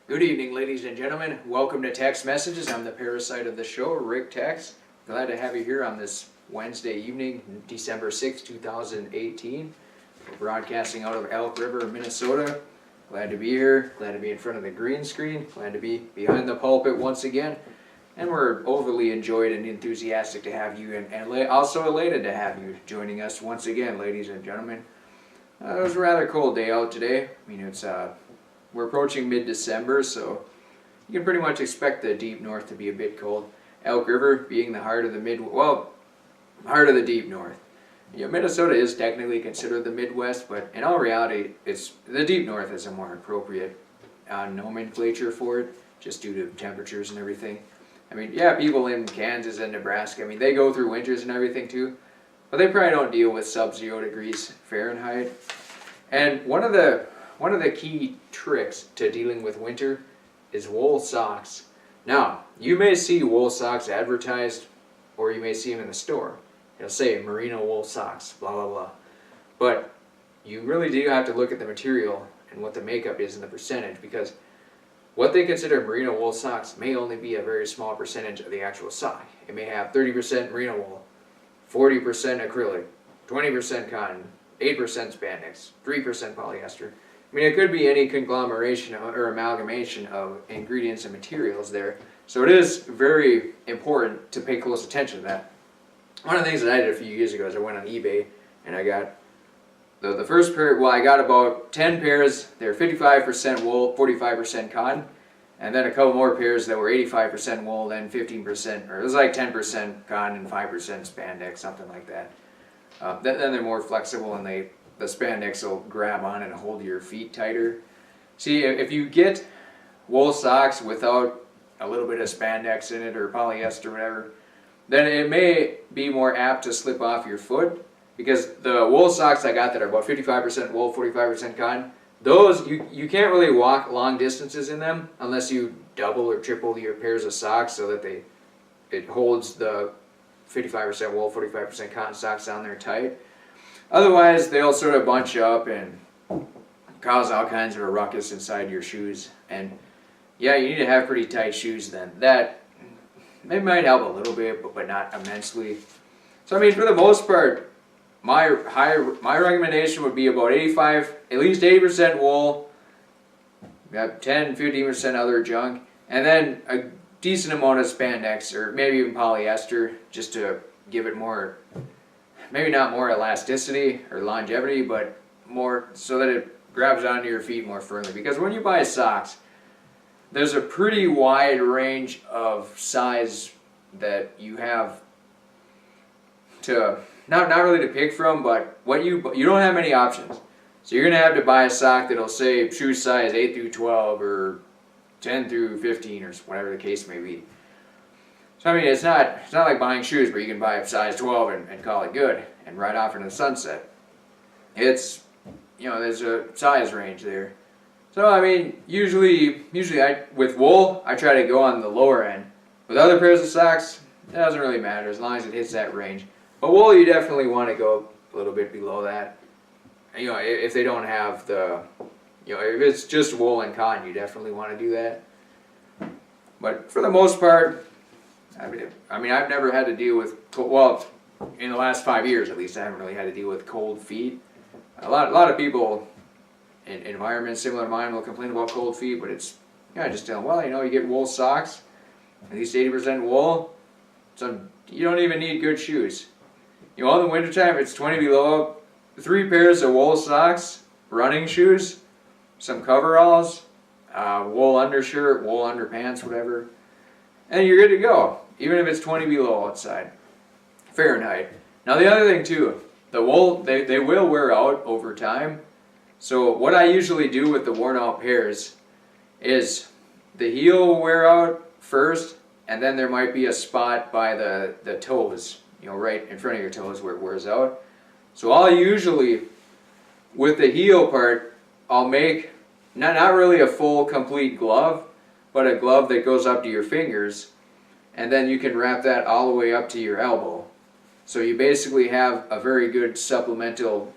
Good evening, ladies and gentlemen. Welcome to Tex Messages. I'm the parasite of the show, Rick Tex. Glad to have you here on this Wednesday evening, December 6, 2018. We're broadcasting out of Elk River, Minnesota. Glad to be here. Glad to be in front of the green screen. Glad to be behind the pulpit once again. And we're overly enjoyed and enthusiastic to have you, and also elated to have you joining us once again, ladies and gentlemen. It was a rather cold day out today. I mean, we're approaching mid-December, so you can pretty much expect the deep north to be a bit cold. Elk River being the heart of the heart of the deep north. Minnesota is technically considered the Midwest, but in all reality, the deep north is a more appropriate nomenclature for it, just due to temperatures and everything. I mean, yeah, people in Kansas and Nebraska, I mean, they go through winters and everything too, but they probably don't deal with sub-0 degrees Fahrenheit. And one of the key tricks to dealing with winter is wool socks. Now, you may see wool socks advertised, or you may see them in the store. It'll say merino wool socks, blah, blah, blah. But you really do have to look at the material and what the makeup is in the percentage, because what they consider merino wool socks may only be a very small percentage of the actual sock. It may have 30% merino wool, 40% acrylic, 20% cotton, 8% spandex, 3% polyester. I mean, it could be any conglomeration or amalgamation of ingredients and materials there. So it is very important to pay close attention to that. One of the things that I did a few years ago is I went on eBay and I got the first pair. Well, I got about 10 pairs. They're 55% wool, 45% cotton, and then a couple more pairs that were 85% wool, then 15%, or it was like 10% cotton and 5% spandex, something like that. Then they're more flexible, and the spandex will grab on and hold your feet tighter. See, if you get wool socks without a little bit of spandex in it or polyester or whatever, then it may be more apt to slip off your foot, because the wool socks I got that are about 55% wool, 45% cotton, those, you can't really walk long distances in them unless you double or triple your pairs of socks so that it holds the 55% wool, 45% cotton socks down there tight. Otherwise, they'll sort of bunch up and cause all kinds of a ruckus inside your shoes. And yeah, you need to have pretty tight shoes then. That, it might help a little bit, but not immensely. So I mean, for the most part, my recommendation would be about at least 80% wool, got 10-15% other junk, and then a decent amount of spandex or maybe even polyester, just to give it more, maybe not more elasticity or longevity, but more so that it grabs onto your feet more firmly. Because when you buy socks, there's a pretty wide range of size that you have to, not really to pick from, but you don't have many options. So you're going to have to buy a sock that'll say shoe size 8 through 12 or 10 through 15 or whatever the case may be. So I mean, it's not like buying shoes where you can buy a size 12 and call it good and ride off into the sunset. It's, there's a size range there. So I mean, usually with wool, I try to go on the lower end. With other pairs of socks, it doesn't really matter as long as it hits that range. But wool, you definitely want to go a little bit below that. If they don't have the, if it's just wool and cotton, you definitely want to do that. But for the most part, I mean, I've never had to deal with, well, in the last 5 years at least, I haven't really had to deal with cold feet. A lot of people in environments similar to mine will complain about cold feet, but it's, I just tell them, well, you get wool socks, at least 80% wool, so you don't even need good shoes. In the wintertime, it's 20 below, 3 pairs of wool socks, running shoes, some coveralls, wool undershirt, wool underpants, whatever, and you're good to go, even if it's 20 below outside Fahrenheit. Now the other thing too, the wool, they will wear out over time. So what I usually do with the worn out pairs is the heel will wear out first, and then there might be a spot by the toes, right in front of your toes where it wears out. So I'll usually, with the heel part, I'll make not really a full complete glove, but a glove that goes up to your fingers, and then you can wrap that all the way up to your elbow. So you basically have a very good supplemental,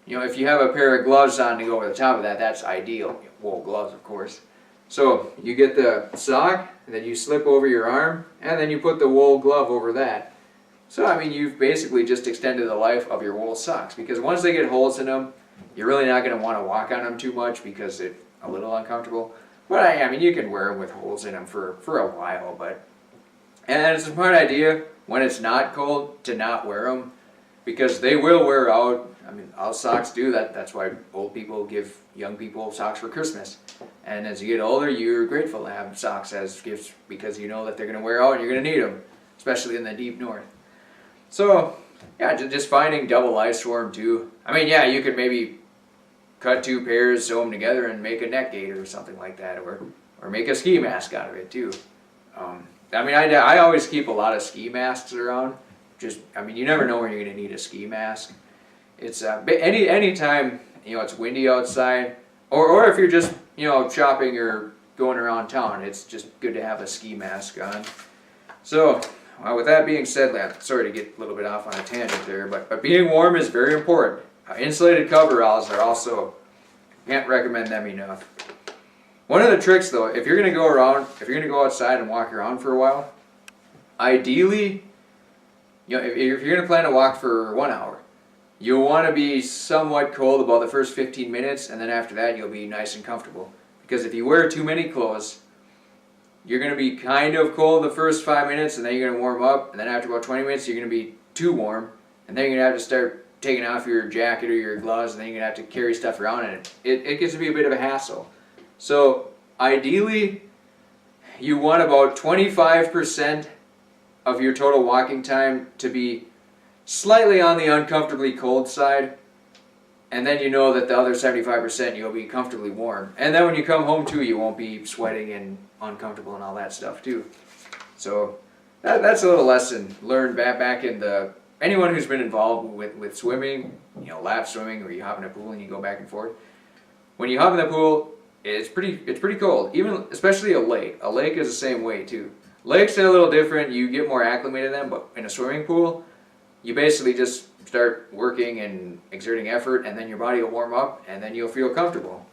if you have a pair of gloves on to go over the top of that, that's ideal. Wool gloves, of course. So you get the sock, and then you slip over your arm, and then you put the wool glove over that. So I mean, you've basically just extended the life of your wool socks, because once they get holes in them, you're really not going to want to walk on them too much because it's a little uncomfortable. But I mean, you can wear them with holes in them for a while. And it's a smart idea when it's not cold to not wear them, because they will wear out. I mean, all socks do that. That's why old people give young people socks for Christmas. And as you get older, you're grateful to have socks as gifts, because you know that they're going to wear out and you're going to need them, especially in the deep north. So, yeah, just finding double ice for them too. I mean, yeah, you could maybe cut 2 pairs, sew them together, and make a neck gaiter or something like that, or make a ski mask out of it too. I mean, I always keep a lot of ski masks around. I mean, you never know when you're going to need a ski mask. It's any time it's windy outside, or if you're just shopping or going around town, it's just good to have a ski mask on. So, with that being said, sorry to get a little bit off on a tangent there, but being warm is very important. Insulated coveralls are also, can't recommend them enough. One of the tricks though, if you're going to go outside and walk around for a while, ideally, if you're going to plan to walk for 1 hour, you'll want to be somewhat cold about the first 15 minutes, and then after that you'll be nice and comfortable. Because if you wear too many clothes, you're going to be kind of cold the first 5 minutes, and then you're going to warm up, and then after about 20 minutes you're going to be too warm, and then you're going to have to start taking off your jacket or your gloves, and then you're going to have to carry stuff around, and it gets to be a bit of a hassle. So ideally, you want about 25% of your total walking time to be slightly on the uncomfortably cold side, and then you know that the other 75% you'll be comfortably warm. And then when you come home too, you won't be sweating and uncomfortable and all that stuff too. So that's a little lesson learned back in anyone who's been involved with swimming, lap swimming, or you hop in a pool and you go back and forth. When you hop in the pool, it's pretty cold. Even especially a lake. A lake is the same way too. Lakes are a little different. You get more acclimated to them, but in a swimming pool, you basically just start working and exerting effort, and then your body will warm up, and then you'll feel comfortable.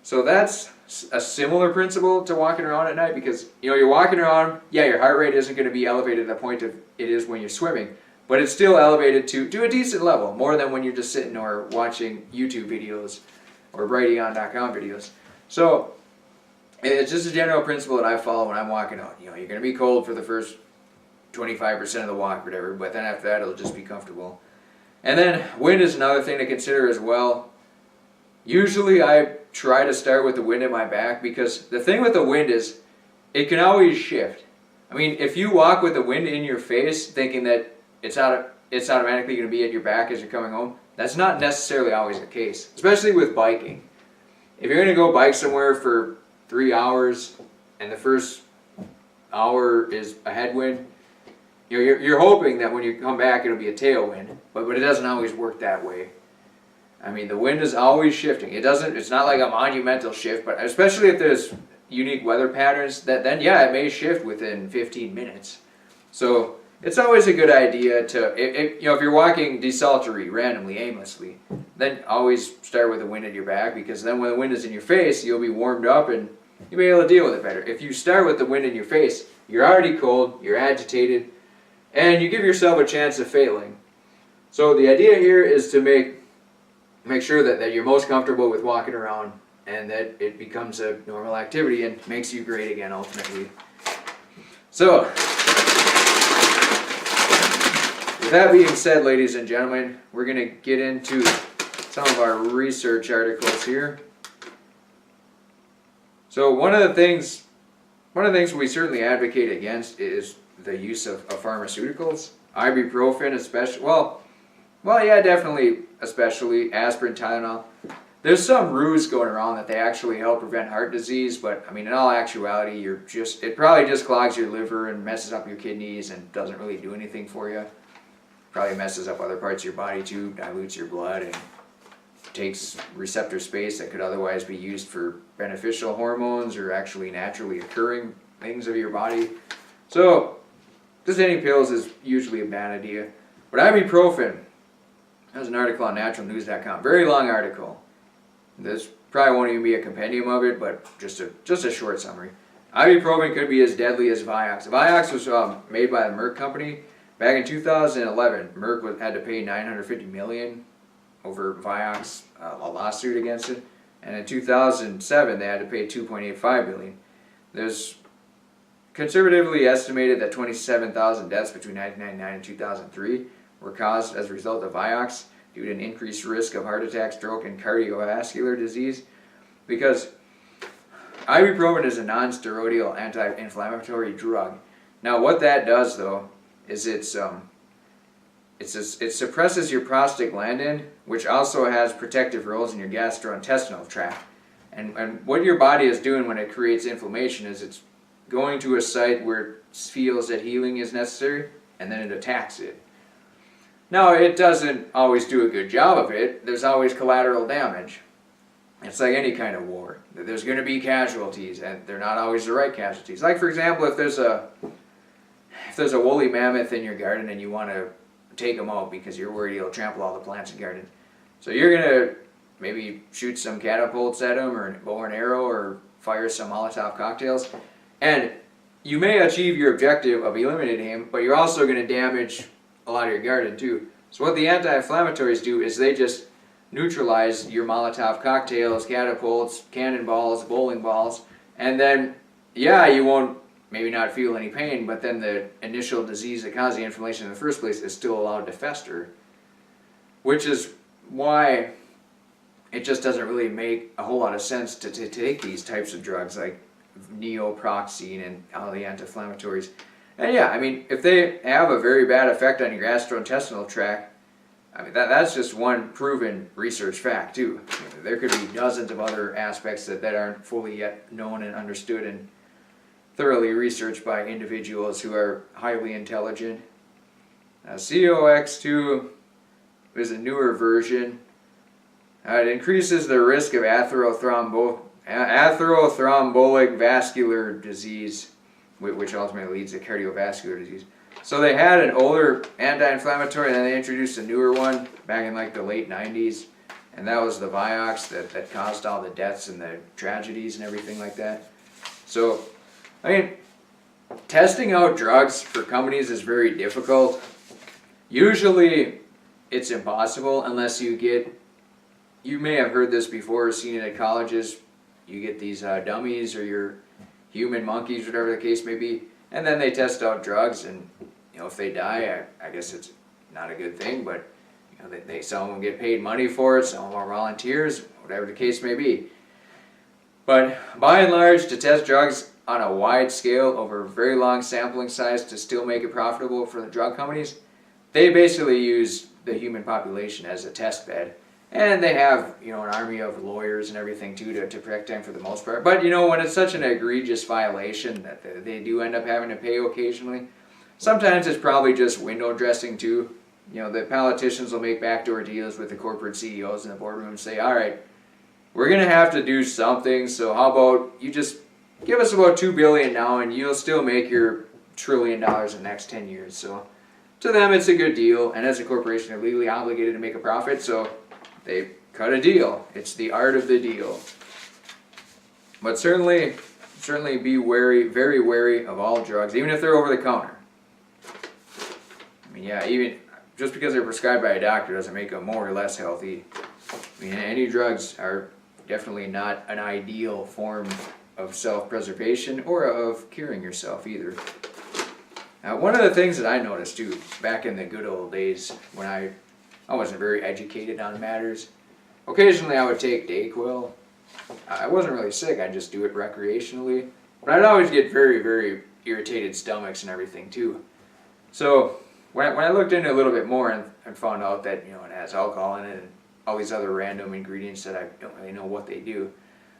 So that's a similar principle to walking around at night, because you're walking around. Yeah, your heart rate isn't going to be elevated to the point of it is when you're swimming, but it's still elevated to a decent level, more than when you're just sitting or watching YouTube videos or Brighteon.com videos. So it's just a general principle that I follow when I'm walking out. You're going to be cold for the first 25% of the walk, or whatever, but then after that it'll just be comfortable. And then wind is another thing to consider as well. Usually I try to start with the wind at my back, because the thing with the wind is it can always shift. I mean, if you walk with the wind in your face thinking that it's automatically going to be at your back as you're coming home, that's not necessarily always the case, especially with biking. If you're going to go bike somewhere for 3 hours and the first hour is a headwind, you're hoping that when you come back it'll be a tailwind, but it doesn't always work that way. I mean, the wind is always shifting. It's not like a monumental shift, but especially if there's unique weather patterns, then yeah, it may shift within 15 minutes. So it's always a good idea to, if you're walking desultory, randomly, aimlessly, then always start with the wind at your back, because then when the wind is in your face, you'll be warmed up and you'll be able to deal with it better. If you start with the wind in your face, you're already cold, you're agitated, and you give yourself a chance of failing. So the idea here is to make sure that you're most comfortable with walking around, and that it becomes a normal activity and makes you great again ultimately. So, with that being said, ladies and gentlemen, we're going to get into some of our research articles here. So one of the things we certainly advocate against is the use of pharmaceuticals. Ibuprofen especially, definitely especially aspirin, Tylenol. There's some ruse going around that they actually help prevent heart disease, but I mean, in all actuality, it probably just clogs your liver and messes up your kidneys and doesn't really do anything for you. Probably messes up other parts of your body too, dilutes your blood, and takes receptor space that could otherwise be used for beneficial hormones or actually naturally occurring things of your body. So just any pills is usually a bad idea. But ibuprofen, there's an article on naturalnews.com, very long article. This Probably won't even be a compendium of it, but just a short summary. Ibuprofen could be as deadly as Vioxx. Vioxx was made by the Merck company. Back in 2011, Merck had to pay $950 million over Vioxx, a lawsuit against it. And in 2007, they had to pay $2.85 billion. There's conservatively estimated that 27,000 deaths between 1999 and 2003 were caused as a result of Vioxx due to an increased risk of heart attack, stroke, and cardiovascular disease. Because ibuprofen is a non-steroidal anti-inflammatory drug. Now, what that does, though, is it suppresses your prostaglandin, which also has protective roles in your gastrointestinal tract. And what your body is doing when it creates inflammation is it's going to a site where it feels that healing is necessary, and then it attacks it. Now, it doesn't always do a good job of it. There's always collateral damage. It's like any kind of war. There's going to be casualties, and they're not always the right casualties. Like, for example, if there's a woolly mammoth in your garden and you want to take them out because you're worried he'll trample all the plants in the garden. So you're going to maybe shoot some catapults at him, or bow and arrow, or fire some Molotov cocktails. And you may achieve your objective of eliminating him, but you're also going to damage a lot of your garden too. So what the anti-inflammatories do is they just neutralize your Molotov cocktails, catapults, cannonballs, bowling balls, and then, yeah, you won't maybe not feel any pain, but then the initial disease that caused the inflammation in the first place is still allowed to fester. Which is why it just doesn't really make a whole lot of sense to take these types of drugs like neoproxene and all the anti-inflammatories. And yeah, I mean, if they have a very bad effect on your gastrointestinal tract, I mean, that's just one proven research fact too. There could be dozens of other aspects that aren't fully yet known and understood and thoroughly researched by individuals who are highly intelligent. COX-2 is a newer version. It increases the risk of atherothrombotic vascular disease, which ultimately leads to cardiovascular disease. So they had an older anti-inflammatory, and then they introduced a newer one back in like the late 90s, and that was the Vioxx that caused all the deaths and the tragedies and everything like that. So, I mean, testing out drugs for companies is very difficult. Usually, it's impossible unless you may have heard this before or seen it at colleges. You get these dummies or your human monkeys, whatever the case may be, and then they test out drugs, and if they die, I guess it's not a good thing, but some of them get paid money for it, some of them are volunteers, whatever the case may be. But by and large, to test drugs on a wide scale over a very long sampling size to still make it profitable for the drug companies, they basically use the human population as a test bed. And they have, an army of lawyers and everything too to protect them for the most part. But when it's such an egregious violation that they do end up having to pay occasionally, sometimes it's probably just window dressing too. The politicians will make backdoor deals with the corporate CEOs in the boardroom and say, all right, we're going to have to do something, so how about you just give us about $2 billion now and you'll still make your $1 trillion in the next 10 years. So to them it's a good deal, and as a corporation they're legally obligated to make a profit, so they cut a deal. It's the art of the deal. But certainly be wary, very wary of all drugs, even if they're over the counter. I mean, yeah, even just because they're prescribed by a doctor doesn't make them more or less healthy. I mean, any drugs are definitely not an ideal form of self-preservation or of curing yourself either. Now, one of the things that I noticed too, back in the good old days when I wasn't very educated on matters, occasionally I would take Dayquil. I wasn't really sick, I'd just do it recreationally. But I'd always get very, very irritated stomachs and everything too. So when I looked into it a little bit more and found out that it has alcohol in it and all these other random ingredients that I don't really know what they do.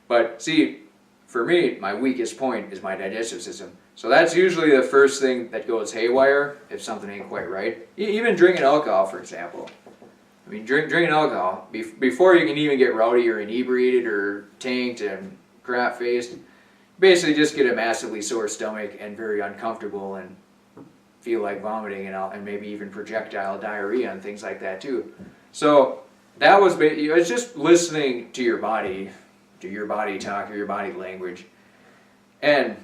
But see, for me, my weakest point is my digestive system. So that's usually the first thing that goes haywire if something ain't quite right. Even drinking alcohol, for example. I mean, drinking alcohol, before you can even get rowdy or inebriated or tanked and crap-faced, basically just get a massively sore stomach and very uncomfortable and feel like vomiting and maybe even projectile diarrhea and things like that too. So that was it's just listening to your body do your body talk or your body language. And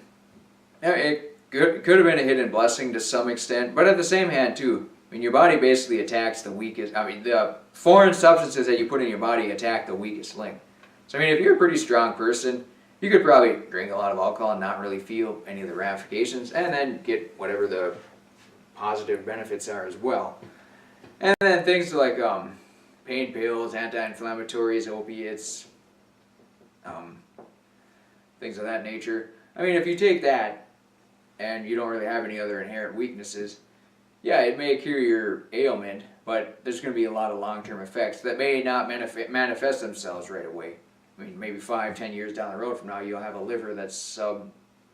it could have been a hidden blessing to some extent, but at the same hand too, I mean, your body basically attacks the weakest, the foreign substances that you put in your body attack the weakest link. So I mean, if you're a pretty strong person, you could probably drink a lot of alcohol and not really feel any of the ramifications, and then get whatever the positive benefits are as well. And then things like pain pills, anti-inflammatories, opiates, things of that nature. I mean, if you take that and you don't really have any other inherent weaknesses, yeah, it may cure your ailment, but there's going to be a lot of long-term effects that may not manifest themselves right away. I mean, maybe 5-10 years down the road from now, you'll have a liver that's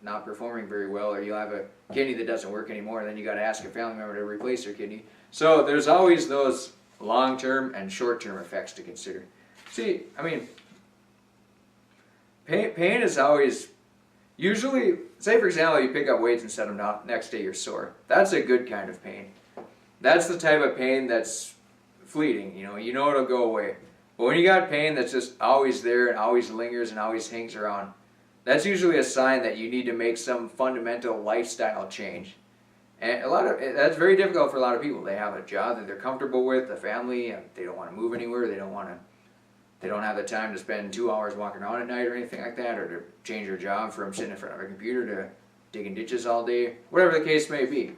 not performing very well, or you'll have a kidney that doesn't work anymore, and then you got to ask a family member to replace your kidney. So there's always those long-term and short-term effects to consider. See, I mean, pain is always, usually, say for example, you pick up weights and set them down, next day you're sore. That's a good kind of pain. That's the type of pain that's fleeting, you know it'll go away. But when you got pain that's just always there and always lingers and always hangs around, that's usually a sign that you need to make some fundamental lifestyle change. And that's very difficult for a lot of people. They have a job that they're comfortable with, a family, and they don't want to move anywhere. They don't have the time to spend 2 hours walking around at night or anything like that, or to change their job from sitting in front of a computer to digging ditches all day, whatever the case may be.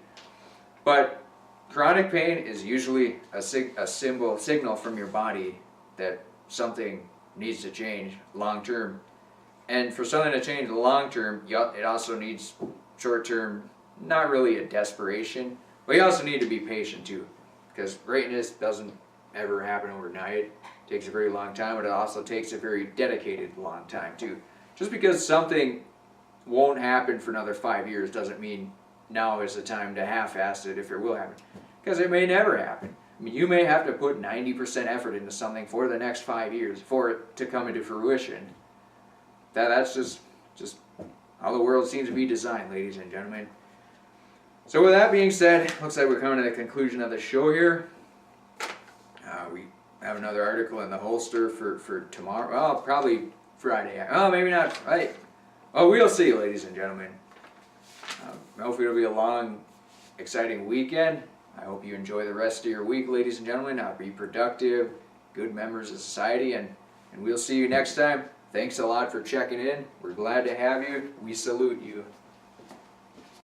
But chronic pain is usually a signal from your body that something needs to change long term. And for something to change long term, it also needs short term, not really a desperation, but you also need to be patient too, because greatness doesn't ever happen overnight. It takes a very long time, but it also takes a very dedicated long time too. Just because something won't happen for another 5 years doesn't mean now is the time to half-ass it if it will happen, because it may never happen. I mean, you may have to put 90% effort into something for the next 5 years for it to come into fruition. That's just how the world seems to be designed, ladies and gentlemen. So with that being said, looks like we're coming to the conclusion of the show here. We have another article in the holster for tomorrow. Well, probably Friday. Oh, maybe not. Right. Oh, we'll see, ladies and gentlemen. Hopefully it'll be a long, exciting weekend. I hope you enjoy the rest of your week, ladies and gentlemen. Be productive, good members of society, and we'll see you next time. Thanks a lot for checking in. We're glad to have you. We salute you.